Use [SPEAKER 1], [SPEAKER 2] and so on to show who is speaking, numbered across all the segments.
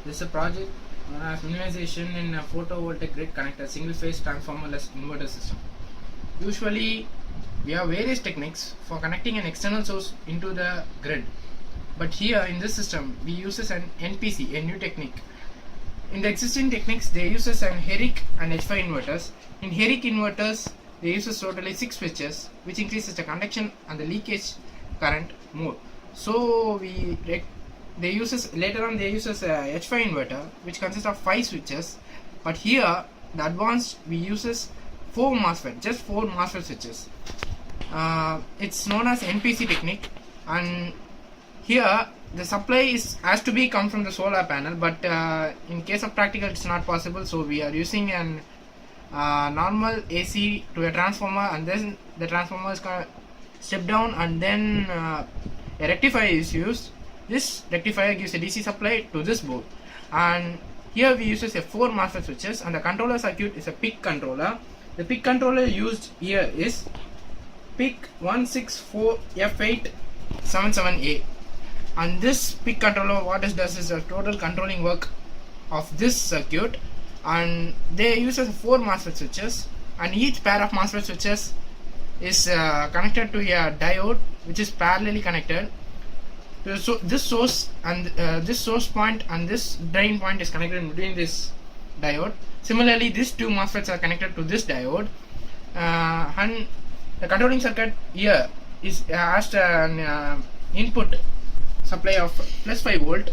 [SPEAKER 1] This is a project as minimization in a photovoltaic grid connector single phase transformerless inverter system. Usually we have various techniques for connecting an external source into the grid, but here in this system we uses an NPC, a new technique. In the existing techniques they uses an Herrick and H5 inverters. In Herrick inverters they uses totally 6 switches, which increases the conduction and the leakage current more. So they uses later on they uses a H5 inverter which consists of 5 switches, but here the advanced we uses 4 MOSFET, just 4 MOSFET switches. It's known as NPC technique, and here the supply has to be come from the solar panel, but in case of practical it's not possible, so we are using an normal AC to a transformer, and then the transformer is going to step down, and then a rectifier is used. This rectifier gives a DC supply to this board, and here we uses a 4 MOSFET switches, and the controller circuit is a PIC controller. The PIC controller used here is PIC 164F877A, and this PIC controller what it does is a total controlling work of this circuit, and they uses 4 MOSFET switches, and each pair of MOSFET switches is connected to a diode which is parallelly connected. So this source and this source point and this drain point is connected in between this diode. Similarly, these 2 MOSFETs are connected to this diode, and the controlling circuit here is has an input supply of plus 5 volt.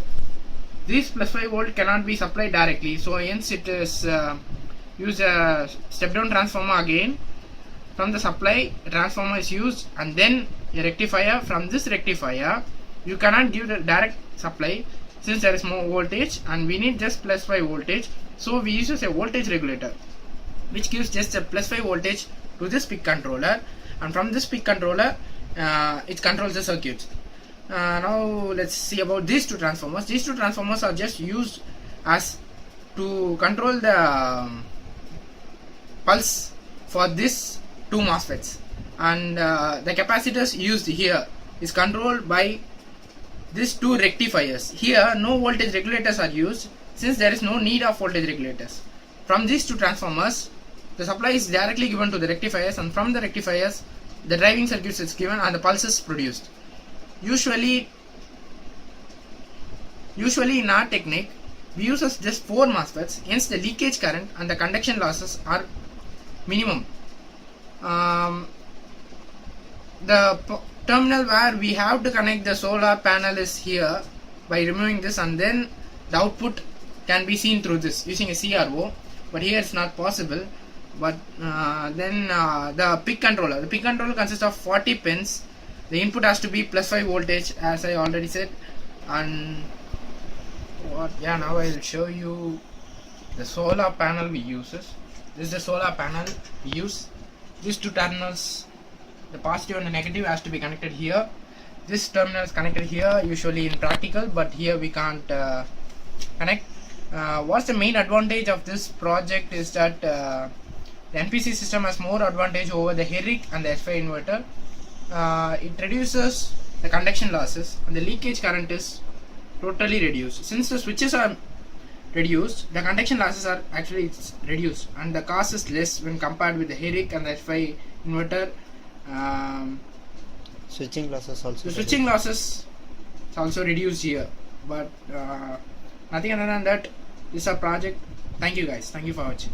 [SPEAKER 1] This plus 5 volt cannot be supplied directly, so hence it is use a step down transformer again. From the supply, a transformer is used, and then a rectifier. From this rectifier you cannot give the direct supply since there is more voltage, and we need just plus 5 voltage, so we use a voltage regulator which gives just a plus 5 voltage to this PIC controller, and from this PIC controller it controls the circuit. Now let's see about these 2 transformers. These 2 transformers are just used as to control the pulse for this 2 MOSFETs, and the capacitors used here is controlled by these 2 rectifiers. Here no voltage regulators are used since there is no need of voltage regulators. From these 2 transformers the supply is directly given to the rectifiers, and from the rectifiers the driving circuits is given and the pulse is produced. Usually in our technique we use just 4 MOSFETs, hence the leakage current and the conduction losses are minimum. The terminal where we have to connect the solar panel is here by removing this, and then the output can be seen through this using a CRO, but here it's not possible. But then the PIC controller consists of 40 pins. The input has to be plus 5 voltage as I already said, and now I will show you the solar panel we uses. This is the solar panel we use. These 2 terminals, the positive and the negative, has to be connected here. This terminal is connected here usually in practical, but here we can't connect. What's the main advantage of this project is that the NPC system has more advantage over the Herrick and the H5 inverter. It reduces the conduction losses, and the leakage current is totally reduced. Since the switches are reduced, the conduction losses are actually reduced, and the cost is less when compared with the Herrick and the H5 inverter.
[SPEAKER 2] Switching losses also.
[SPEAKER 1] The switching losses is also reduced here, but nothing other than that. This is a project. Thank you guys. Thank you for watching.